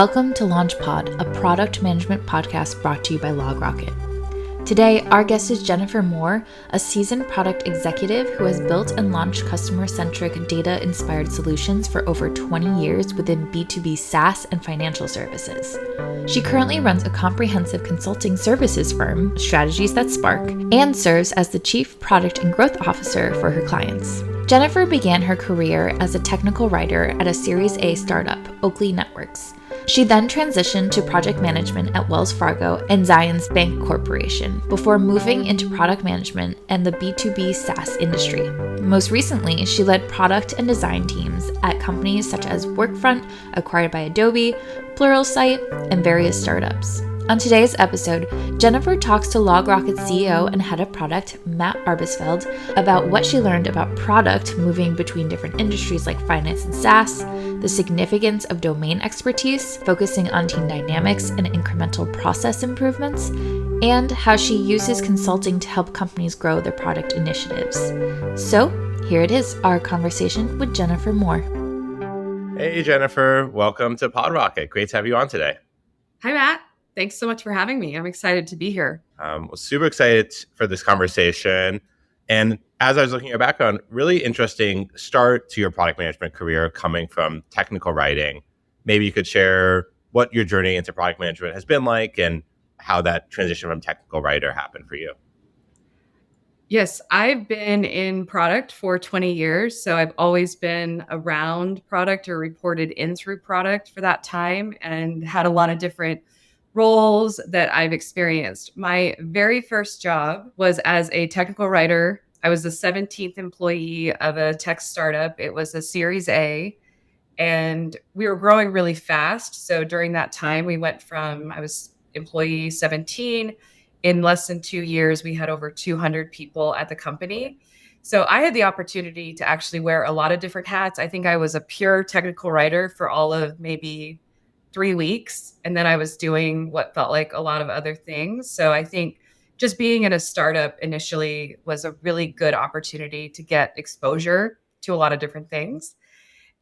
Welcome to LaunchPod, a product management podcast brought to you by LogRocket. Today, our guest is Jennifer Moore, a seasoned product executive who has built and launched customer-centric, data-inspired solutions for over 20 years within B2B SaaS and financial services. She currently runs a comprehensive consulting services firm, Strategies That Spark, and serves as the Chief Product and Growth Officer for her clients. Jennifer began her career as a technical writer at a Series A startup, Oakley Networks. She then transitioned to project management at Wells Fargo and Zions Bancorporation before moving into product management and the B2B SaaS industry. Most recently, she led product and design teams at companies such as Workfront, acquired by Adobe, Pluralsight, and various startups. On today's episode, Jennifer talks to LogRocket CEO and head of product, Matt Arbesfeld, about what she learned about product moving between different industries like finance and SaaS, the significance of domain expertise, focusing on team dynamics and incremental process improvements, and how she uses consulting to help companies grow their product initiatives. So, here it is, our conversation with Jennifer Moore. Hey, Jennifer. Welcome to PodRocket. Great to have you on today. Hi, Matt. Thanks so much for having me. I'm excited to be here. Super excited for this conversation. And as I was looking at your background, really interesting start to your product management career coming from technical writing. Maybe you could share what your journey into product management has been like and how that transition from technical writer happened for you. Yes, I've been in product for 20 years. So I've always been around product or reported in through product for that time and had a lot of different roles that I've experienced. My very first job was as a technical writer. I was the 17th employee of a tech startup. It was a Series A, and we were growing really fast. So during that time, we went from, I was employee 17. In less than 2 years, we had over 200 people at the company. So I had the opportunity to actually wear a lot of different hats. I think I was a pure technical writer for all of maybe 3 weeks. And then I was doing what felt like a lot of other things. So I think just being in a startup initially was a really good opportunity to get exposure to a lot of different things.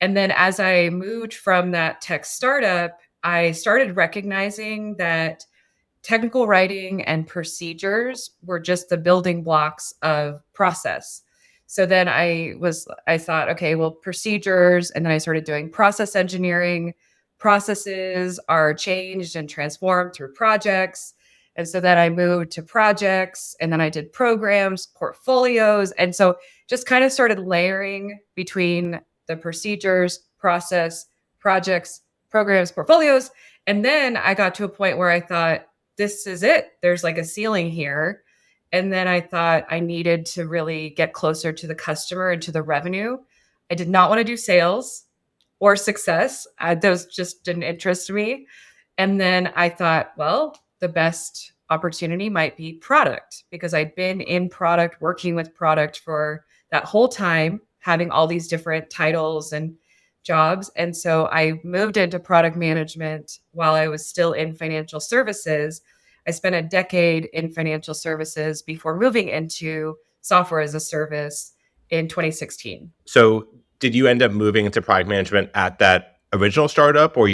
And then as I moved from that tech startup, I started recognizing that technical writing and procedures were just the building blocks of process. So then I thought, okay, well, procedures, and then I started doing process engineering. Processes are changed and transformed through projects. And so then I moved to projects, and then I did programs, portfolios. And so just kind of started layering between the procedures, process, projects, programs, portfolios. And then I got to a point where I thought, this is it. There's like a ceiling here. And then I thought I needed to really get closer to the customer and to the revenue. I did not want to do sales or success. Those just didn't interest me. And then I thought, well, the best opportunity might be product, because I'd been in product, working with product for that whole time, having all these different titles and jobs. And so I moved into product management while I was still in financial services. I spent a decade in financial services before moving into software as a service in 2016. So did you end up moving into product management at that original startup, or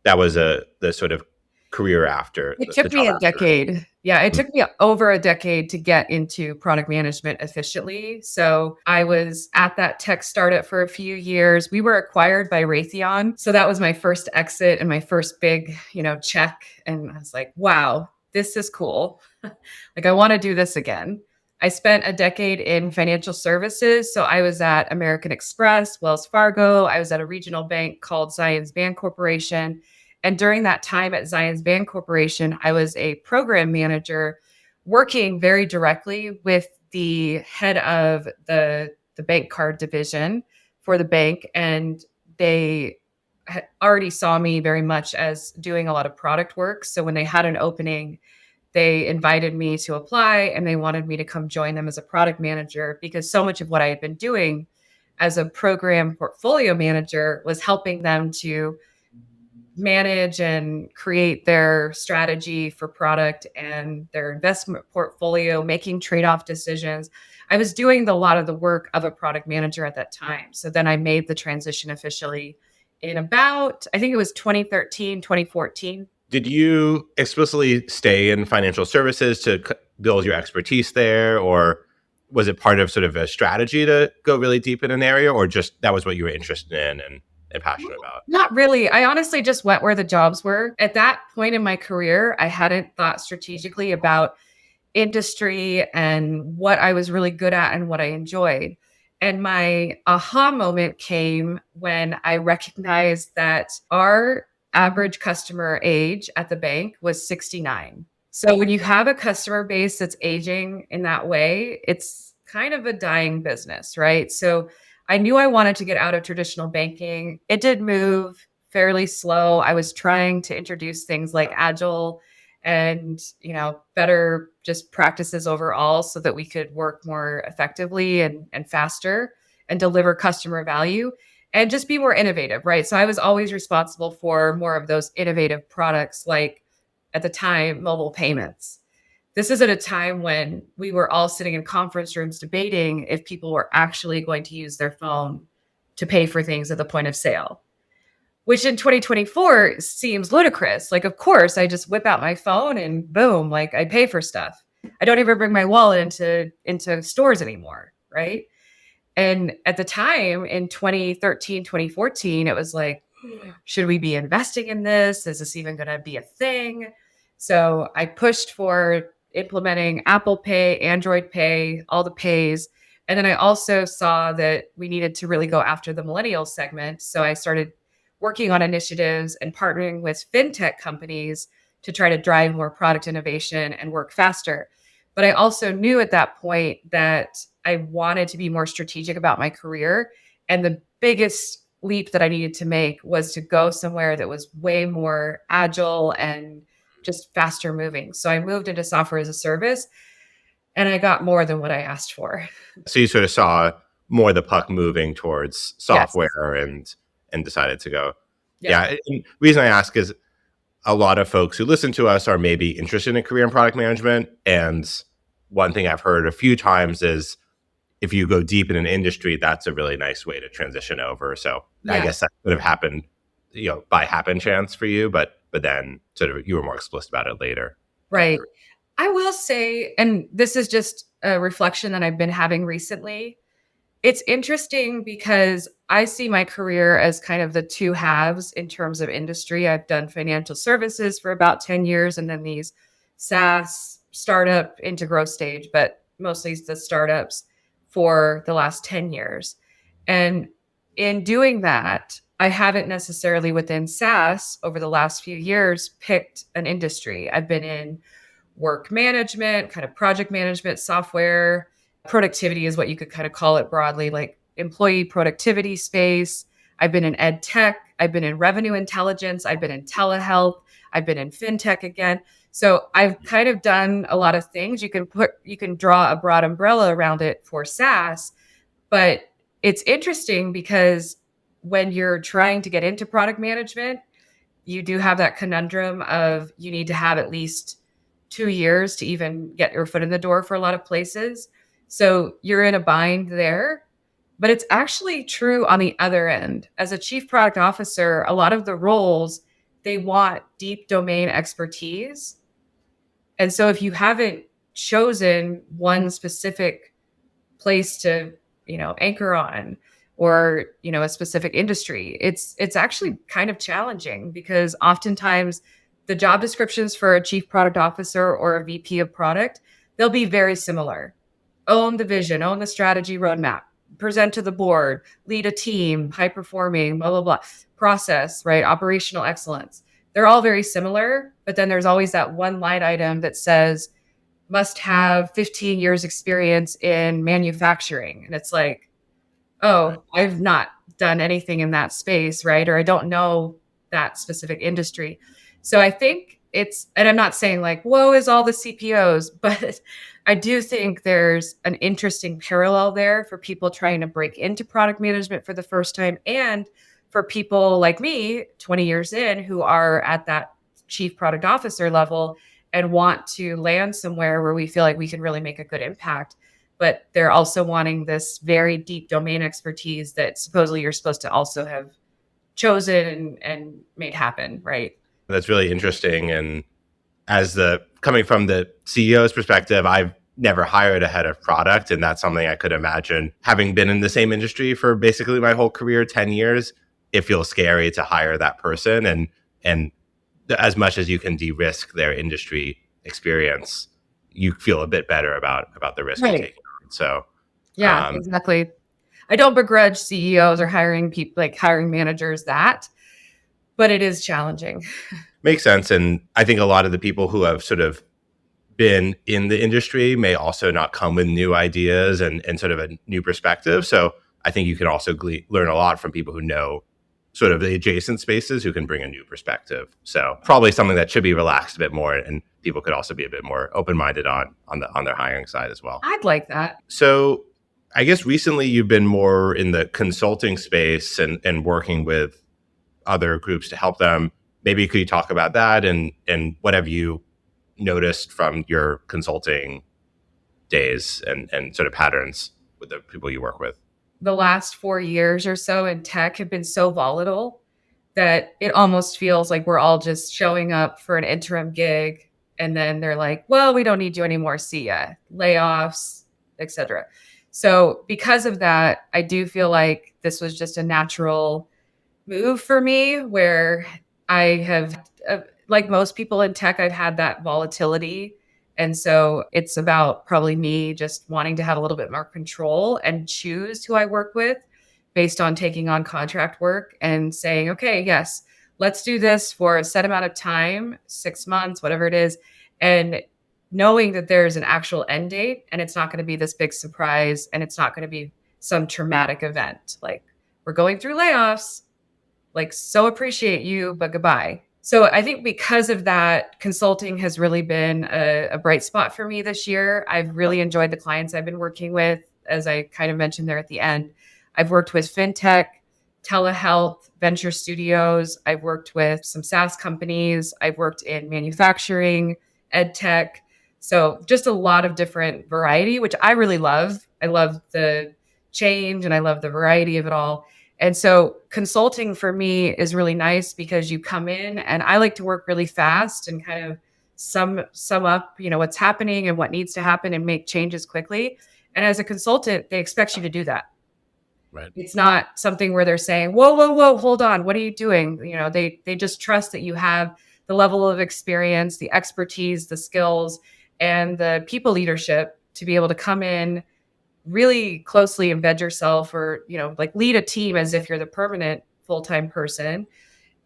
that was the sort of career after? It took me a decade. Yeah, it took me over a decade to get into product management efficiently. So I was at that tech startup for a few years. We were acquired by Raytheon. So that was my first exit and my first big, check. And I was like, wow, this is cool. Like, I want to do this again. I spent a decade in financial services. So I was at American Express, Wells Fargo. I was at a regional bank called Zions Bancorporation. And during that time at Zions Bancorporation, I was a program manager working very directly with the head of the bank card division for the bank. And they already saw me very much as doing a lot of product work. So when they had an opening, they invited me to apply, and they wanted me to come join them as a product manager, because so much of what I had been doing as a program portfolio manager was helping them to manage and create their strategy for product and their investment portfolio, making trade-off decisions. I was doing a lot of the work of a product manager at that time. So then I made the transition officially in about, I think it was 2013, 2014. Did you explicitly stay in financial services to build your expertise there, or was it part of sort of a strategy to go really deep in an area, or just that was what you were interested in and passionate about? Not really. I honestly just went where the jobs were. At that point in my career, I hadn't thought strategically about industry and what I was really good at and what I enjoyed. And my aha moment came when I recognized that our average customer age at the bank was 69. So when you have a customer base that's aging in that way, it's kind of a dying business, right? So I knew I wanted to get out of traditional banking. It did move fairly slow. I was trying to introduce things like agile and, better just practices overall so that we could work more effectively and faster and deliver customer value and just be more innovative, right? So I was always responsible for more of those innovative products, like at the time, mobile payments. This is at a time when we were all sitting in conference rooms debating if people were actually going to use their phone to pay for things at the point of sale, which in 2024 seems ludicrous. Like, of course, I just whip out my phone and boom, like I pay for stuff. I don't even bring my wallet into stores anymore, right? And at the time in 2013, 2014, it was like, should we be investing in this? Is this even going to be a thing? So I pushed for implementing Apple Pay, Android Pay, all the pays. And then I also saw that we needed to really go after the millennial segment. So I started working on initiatives and partnering with fintech companies to try to drive more product innovation and work faster. But I also knew at that point that I wanted to be more strategic about my career. And the biggest leap that I needed to make was to go somewhere that was way more agile and just faster moving. So I moved into software as a service and I got more than what I asked for. So you sort of saw more the puck moving towards software and decided to go. Yeah. And the reason I ask is a lot of folks who listen to us are maybe interested in a career in product management. And one thing I've heard a few times is if you go deep in an industry, that's a really nice way to transition over. So I guess that could have happened, by happen chance for you, but then sort of you were more explicit about it later. Right. I will say, and this is just a reflection that I've been having recently. It's interesting because I see my career as kind of the two halves in terms of industry. I've done financial services for about 10 years and then these SaaS startup into growth stage, but mostly the startups for the last 10 years. And in doing that, I haven't necessarily within SaaS over the last few years picked an industry. I've been in work management, kind of project management, software. Productivity is what you could kind of call it broadly, like employee productivity space. I've been in ed tech. I've been in revenue intelligence. I've been in telehealth. I've been in fintech again. So I've kind of done a lot of things. You can draw a broad umbrella around it for SaaS, but it's interesting because when you're trying to get into product management, you do have that conundrum of you need to have at least 2 years to even get your foot in the door for a lot of places. So you're in a bind there, but it's actually true on the other end. As a chief product officer, a lot of the roles, they want deep domain expertise. And so if you haven't chosen one specific place to, anchor on or, a specific industry, it's actually kind of challenging because oftentimes the job descriptions for a chief product officer or a VP of product, they'll be very similar. Own the vision, own the strategy roadmap, present to the board, lead a team, high performing, blah, blah, blah, process, right? Operational excellence. They're all very similar, but then there's always that one line item that says must have 15 years experience in manufacturing. And it's like, oh, I've not done anything in that space, right? Or I don't know that specific industry. So I think and I'm not saying like, woe is all the CPOs, but I do think there's an interesting parallel there for people trying to break into product management for the first time and for people like me, 20 years in, who are at that chief product officer level and want to land somewhere where we feel like we can really make a good impact. But they're also wanting this very deep domain expertise that supposedly you're supposed to also have chosen and made happen, right? That's really interesting. And coming from the CEO's perspective, I've never hired a head of product. And that's something I could imagine, having been in the same industry for basically my whole career, 10 years, it feels scary to hire that person. And as much as you can de-risk their industry experience, you feel a bit better about the risk you're taking on. So yeah, exactly. I don't begrudge CEOs or hiring people, like hiring managers, but it is challenging. Makes sense. And I think a lot of the people who have sort of been in the industry may also not come with new ideas and sort of a new perspective. So I think you can also learn a lot from people who know sort of the adjacent spaces, who can bring a new perspective. So probably something that should be relaxed a bit more, and people could also be a bit more open-minded on their hiring side as well. I'd like that. So I guess recently you've been more in the consulting space and working with other groups to help them. Maybe could you talk about that and what have you noticed from your consulting days and sort of patterns with the people you work with? The last 4 years or so in tech have been so volatile that it almost feels like we're all just showing up for an interim gig. And then they're like, well, we don't need you anymore. See ya. Layoffs, etc. So because of that, I do feel like this was just a natural move for me, where I have, like most people in tech, I've had that volatility. And so it's about probably me just wanting to have a little bit more control and choose who I work with based on taking on contract work and saying, okay, yes, let's do this for a set amount of time, 6 months, whatever it is. And knowing that there's an actual end date and it's not going to be this big surprise and it's not going to be some traumatic event. Like, we're going through layoffs, like, so appreciate you, but goodbye. So I think because of that, consulting has really been a bright spot for me this year. I've really enjoyed the clients I've been working with. As I kind of mentioned there at the end, I've worked with fintech, telehealth, venture studios. I've worked with some SaaS companies. I've worked in manufacturing, ed tech. So just a lot of different variety, which I really love. I love the change and I love the variety of it all. And so consulting for me is really nice because you come in and I like to work really fast and kind of sum up, what's happening and what needs to happen and make changes quickly. And as a consultant, they expect you to do that. Right. It's not something where they're saying, whoa, hold on. What are you doing? They just trust that you have the level of experience, the expertise, the skills, and the people leadership to be able to come in, really closely embed yourself or, like lead a team as if you're the permanent full-time person,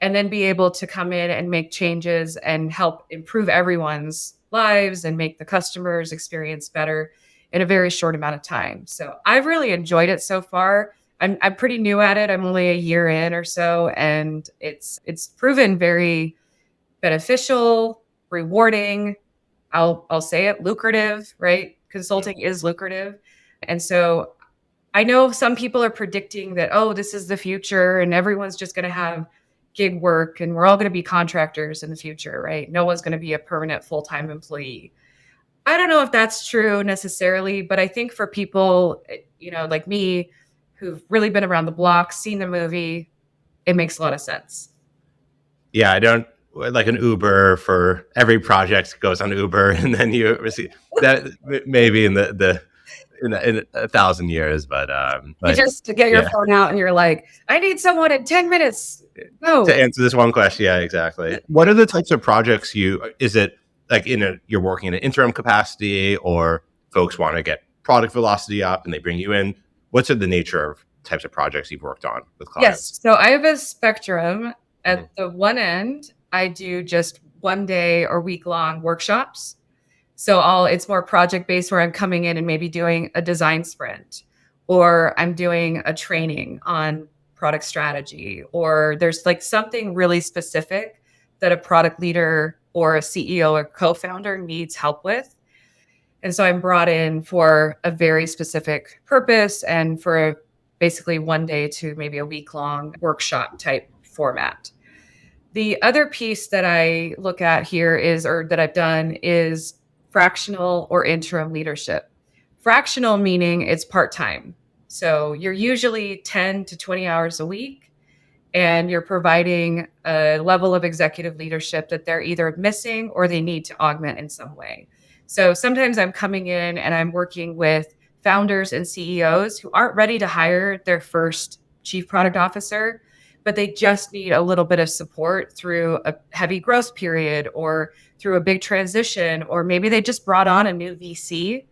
and then be able to come in and make changes and help improve everyone's lives and make the customer's experience better in a very short amount of time. So I've really enjoyed it so far. I'm pretty new at it. I'm only a year in or so, and it's proven very beneficial, rewarding. I'll say it, lucrative, right? Consulting is lucrative. And so I know some people are predicting that, this is the future and everyone's just going to have gig work and we're all going to be contractors in the future, right? No one's going to be a permanent full-time employee. I don't know if that's true necessarily, but I think for people, like me, who've really been around the block, seen the movie, it makes a lot of sense. Yeah, I don't like an Uber for every project goes on Uber and then you receive that maybe in in 1,000 years, but you just to get your phone out and you're like, I need someone in 10 minutes. No. To answer this one question. Yeah, exactly. What are the types of projects is it like you're working in an interim capacity, or folks want to get product velocity up and they bring you in? What's the nature of types of projects you've worked on with clients? Yes. So I have a spectrum. At the one end, I do just 1 day or week-long workshops. So it's more project-based, where I'm coming in and maybe doing a design sprint, or I'm doing a training on product strategy, or there's like something really specific that a product leader or a CEO or co-founder needs help with. And so I'm brought in for a very specific purpose and for basically 1 day to maybe a week-long workshop type format. The other piece that I look at here that I've done is fractional or interim leadership. Fractional meaning it's part-time. So you're usually 10 to 20 hours a week, and you're providing a level of executive leadership that they're either missing or they need to augment in some way. So sometimes I'm coming in and I'm working with founders and CEOs who aren't ready to hire their first chief product officer, but they just need a little bit of support through a heavy growth period or through a big transition, or maybe they just brought on a new VC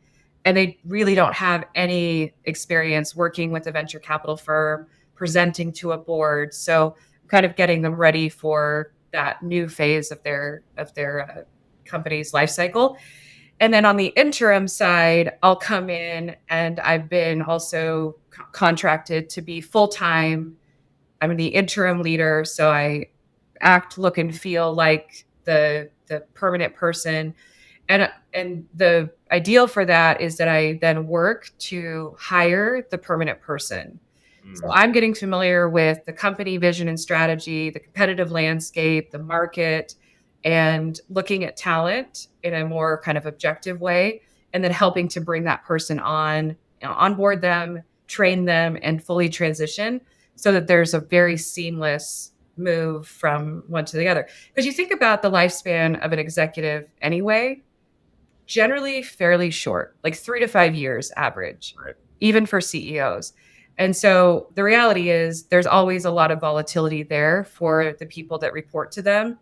and they really don't have any experience working with a venture capital firm, presenting to a board. So kind of getting them ready for that new phase of their company's life cycle. And then on the interim side, I'll come in and I've been also contracted to be full-time. I'm the interim leader, so I act, look, and feel like the permanent person. And the ideal for that is that I then work to hire the permanent person. So I'm getting familiar with the company vision and strategy, the competitive landscape, the market, and looking at talent in a more kind of objective way, and then helping to bring that person on, onboard them, train them, and fully transition so that there's a very seamless move from one to the other. Because you think about the lifespan of an executive anyway, generally fairly short, like 3 to 5 years average, Right. even for CEOs. And so the reality is there's always a lot of volatility there for the people that report to them.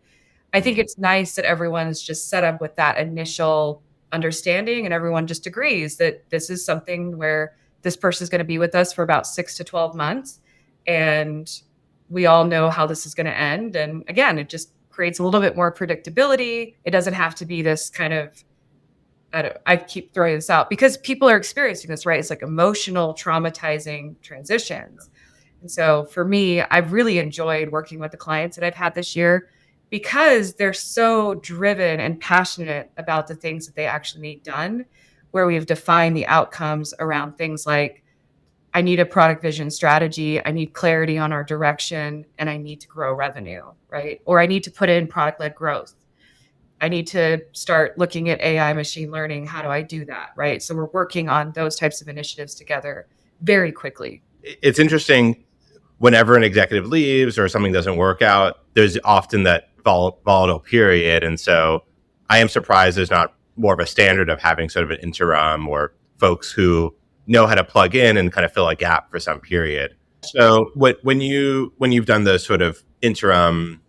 I think it's nice that everyone's just set up with that initial understanding and everyone just agrees that this is something where this person is going to be with us for about 6 to 12 months. And we all know how this is going to end. And again, it just creates a little bit more predictability. It doesn't have to be this kind of, I keep throwing this out because people are experiencing this, right? It's like emotional, traumatizing transitions. And so for me, I've really enjoyed working with the clients that I've had this year because they're so driven and passionate about the things that they actually need done, where we've defined the outcomes around things like, I need a product vision strategy, I need clarity on our direction, and I need to grow revenue, right? Or I need to put in product-led growth. I need to start looking at AI machine learning. How do I do that? Right. So we're working on those types of initiatives together very quickly. It's interesting whenever an executive leaves or something doesn't work out, there's often that volatile period. And so I am surprised there's not more of a standard of having sort of an interim or folks who know how to plug in and kind of fill a gap for some period. So when you've done those sort of interim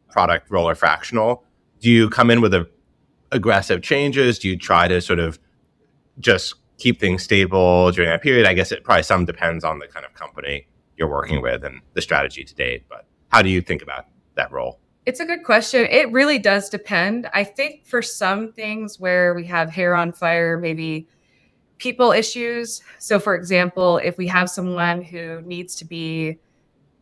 product role or fractional, do you come in with aggressive changes? Do you try to sort of just keep things stable during that period? I guess it probably some depends on the kind of company you're working with and the strategy to date. But how do you think about that role? It's a good question. It really does depend. I think for some things where we have hair on fire, maybe people issues. So for example, if we have someone who needs to be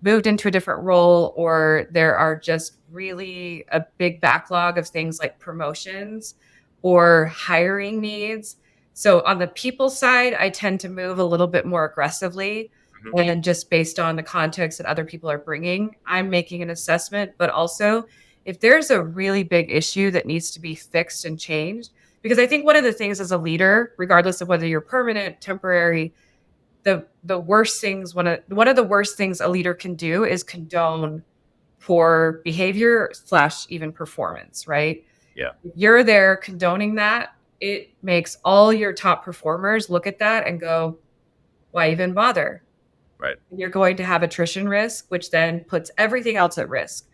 moved into a different role, or there are just really a big backlog of things like promotions or hiring needs. So on the people side, I tend to move a little bit more aggressively. And just based on the context that other people are bringing, I'm making an assessment. But also, if there's a really big issue that needs to be fixed and changed, because I think one of the things as a leader, regardless of whether you're permanent, temporary, the worst things, one of the worst things a leader can do is condone poor behavior / even performance, right? Yeah. If you're there condoning that, it makes all your top performers look at that and go, why even bother? Right. And you're going to have attrition risk, which then puts everything else at risk.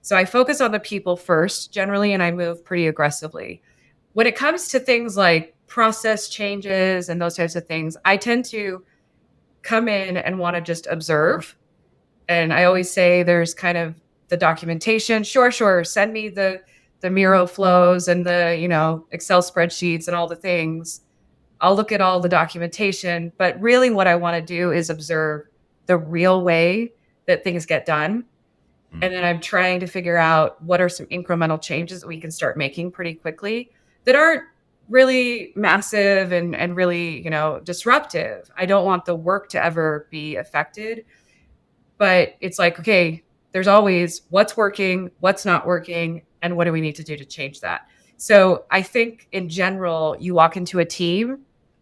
So I focus on the people first generally, and I move pretty aggressively. When it comes to things like process changes and those types of things, I tend to come in and want to just observe. And I always say there's kind of the documentation. Sure. Send me the Miro flows and the, Excel spreadsheets and all the things. I'll look at all the documentation, but really what I want to do is observe the real way that things get done. And then I'm trying to figure out what are some incremental changes that we can start making pretty quickly that aren't really massive and really, disruptive. I don't want the work to ever be affected, but it's like, okay, there's always what's working, what's not working, and what do we need to do to change that? So I think in general, you walk into a team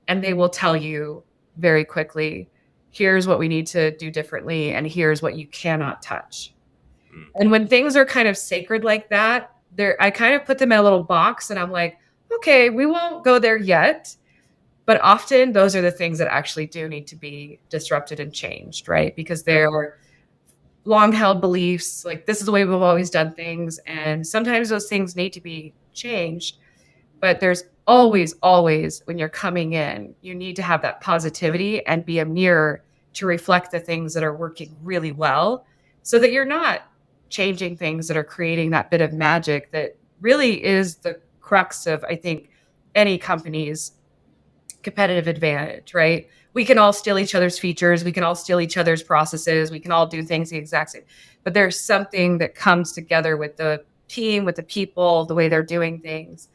and they will tell you very quickly, here's what we need to do differently, and here's what you cannot touch. And when things are kind of sacred like that, I kind of put them in a little box and I'm like, okay, we won't go there yet. But often those are the things that actually do need to be disrupted and changed, right? Because they're long held beliefs, like this is the way we've always done things. And sometimes those things need to be changed. But there's always, when you're coming in, you need to have that positivity and be a mirror to reflect the things that are working really well so that you're not changing things that are creating that bit of magic that really is the crux of, I think, any company's competitive advantage, right? We can all steal each other's features. We can all steal each other's processes. We can all do things the exact same. But there's something that comes together with the team, with the people, the way they're doing things,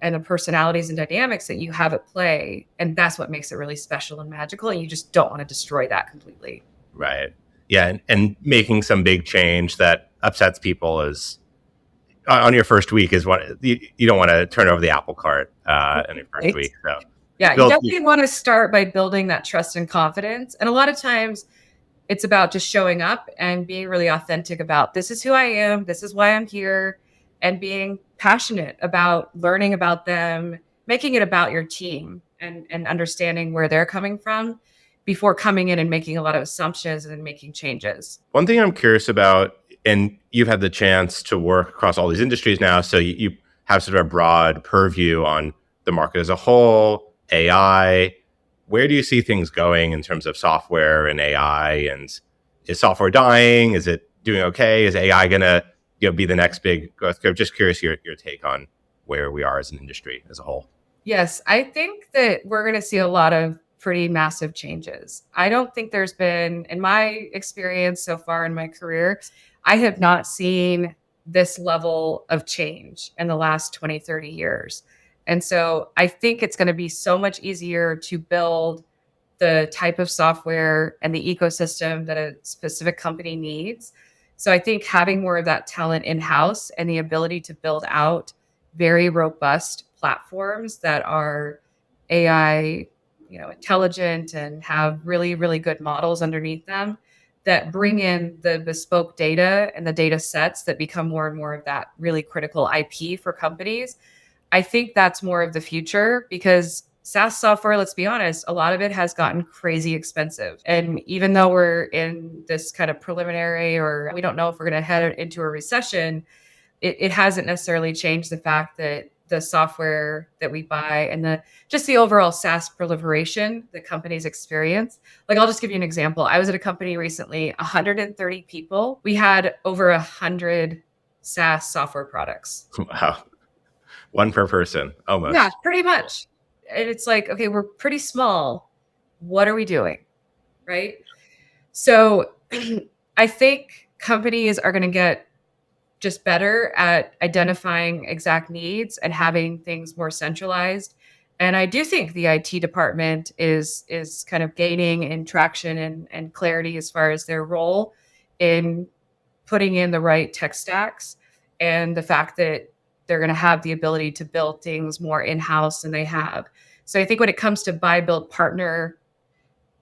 and the personalities and dynamics that you have at play. And that's what makes it really special and magical. And you just don't want to destroy that completely. Right. Yeah. And making some big change that upsets people is on your first week is what you don't want to turn over the apple cart in your first week. So yeah, you definitely want to start by building that trust and confidence. And a lot of times it's about just showing up and being really authentic about this is who I am. This is why I'm here. And being passionate about learning about them, making it about your team and understanding where they're coming from before coming in and making a lot of assumptions and then making changes. One thing I'm curious about, and you've had the chance to work across all these industries now, so you have sort of a broad purview on the market as a whole, AI. Where do you see things going in terms of software and AI? And is software dying? Is it doing okay? Is AI going to be the next big growth curve? Just curious your take on where we are as an industry as a whole. Yes, I think that we're going to see a lot of pretty massive changes. I don't think there's been, in my experience so far in my career, I have not seen this level of change in the last 20, 30 years. And so I think it's going to be so much easier to build the type of software and the ecosystem that a specific company needs. So I think having more of that talent in-house and the ability to build out very robust platforms that are AI, intelligent and have really, really good models underneath them that bring in the bespoke data and the data sets that become more and more of that really critical IP for companies. I think that's more of the future because SaaS software, let's be honest, a lot of it has gotten crazy expensive. And even though we're in this kind of preliminary, or we don't know if we're going to head into a recession, it hasn't necessarily changed the fact that the software that we buy and the overall SaaS proliferation that companies experience. Like, I'll just give you an example. I was at a company recently, 130 people. We had over 100 SaaS software products. Wow. One per person, almost. Yeah, pretty much. And it's like, okay, we're pretty small. What are we doing? Right? So I think companies are going to get just better at identifying exact needs and having things more centralized. And I do think the IT department is kind of gaining in traction and clarity as far as their role in putting in the right tech stacks and the fact that they're going to have the ability to build things more in-house than they have. So I think when it comes to buy, build, partner,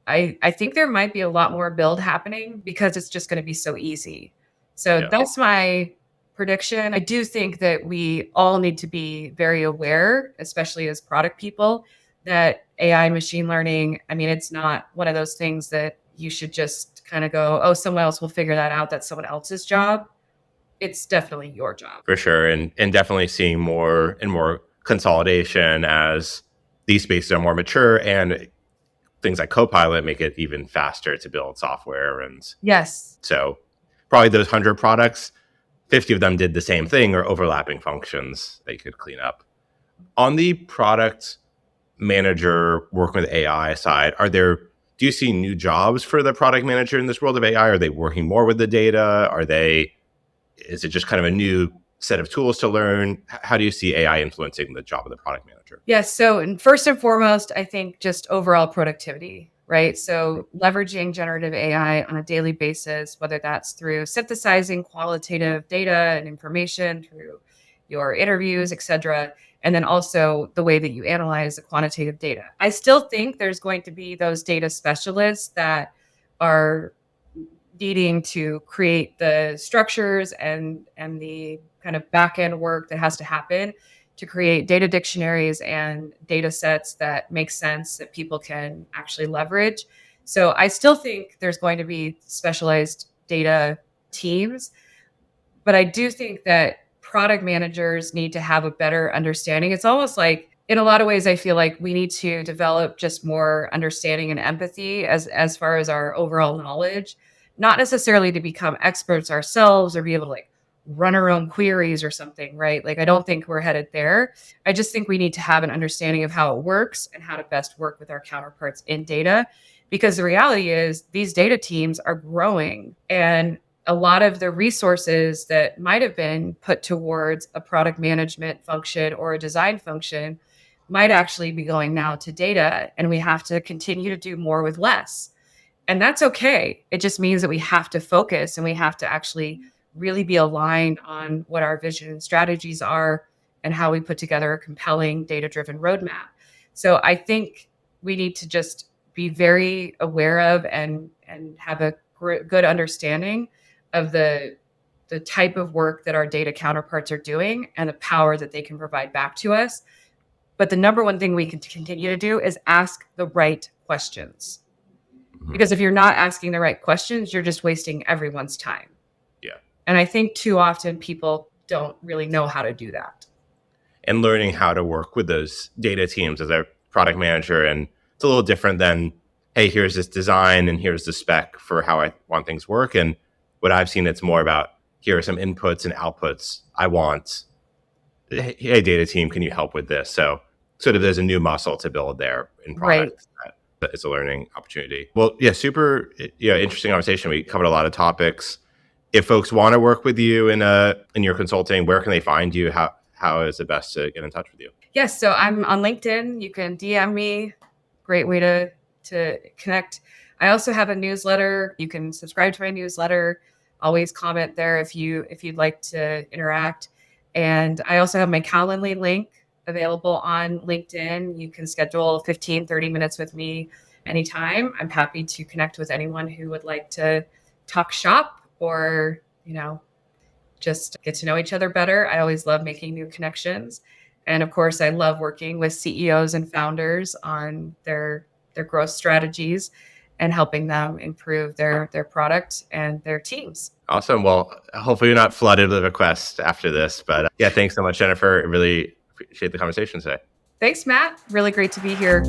I think there might be a lot more build happening because it's just going to be so easy. So That's my prediction. I do think that we all need to be very aware, especially as product people, that AI, machine learning, it's not one of those things that you should just kind of go, oh, someone else will figure that out. That's someone else's job. It's definitely your job. For sure. And definitely seeing more and more consolidation as these spaces are more mature, and things like Copilot make it even faster to build software. And yes. So probably those 100 products, 50 of them did the same thing or overlapping functions that you could clean up. On the product manager working with AI side, do you see new jobs for the product manager in this world of AI? Are they working more with the data? Is it just kind of a new set of tools to learn? How do you see AI influencing the job of the product manager? Yes. So first and foremost, I think just overall productivity, right? So leveraging generative AI on a daily basis, whether that's through synthesizing qualitative data and information through your interviews, et cetera, and then also the way that you analyze the quantitative data. I still think there's going to be those data specialists that are needing to create the structures and the kind of back end work that has to happen to create data dictionaries and data sets that make sense that people can actually leverage. So I still think there's going to be specialized data teams, but I do think that product managers need to have a better understanding. It's almost like, in a lot of ways, I feel like we need to develop just more understanding and empathy as far as our overall knowledge, not necessarily to become experts ourselves or be able to like run our own queries or something, right? Like, I don't think we're headed there. I just think we need to have an understanding of how it works and how to best work with our counterparts in data. Because the reality is these data teams are growing, and a lot of the resources that might have been put towards a product management function or a design function might actually be going now to data, and we have to continue to do more with less. And that's okay. It just means that we have to focus and we have to actually really be aligned on what our vision and strategies are and how we put together a compelling data-driven roadmap. So I think we need to just be very aware of and have a good understanding of the type of work that our data counterparts are doing and the power that they can provide back to us. But the number one thing we can continue to do is ask the right questions. Because if you're not asking the right questions, you're just wasting everyone's time. Yeah. And I think too often people don't really know how to do that. And learning how to work with those data teams as a product manager. And it's a little different than, hey, here's this design and here's the spec for how I want things work. And what I've seen, it's more about, here are some inputs and outputs I want. Hey, data team, can you help with this? So sort of there's a new muscle to build there in product. Right. It's a learning opportunity. Well, yeah, super interesting conversation. We covered a lot of topics. If folks want to work with you in your consulting, where can they find you? How is it best to get in touch with you? Yes, so I'm on LinkedIn. You can DM me. Great way to connect. I also have a newsletter. You can subscribe to my newsletter. Always comment there if you'd like to interact. And I also have my Calendly link available on LinkedIn. You can schedule 15, 30 minutes with me anytime. I'm happy to connect with anyone who would like to talk shop or, just get to know each other better. I always love making new connections. And of course, I love working with CEOs and founders on their growth strategies and helping them improve their product and their teams. Awesome. Well, hopefully you're not flooded with requests after this. But thanks so much, Jennifer. I really appreciate the conversation today. Thanks, Matt. Really great to be here.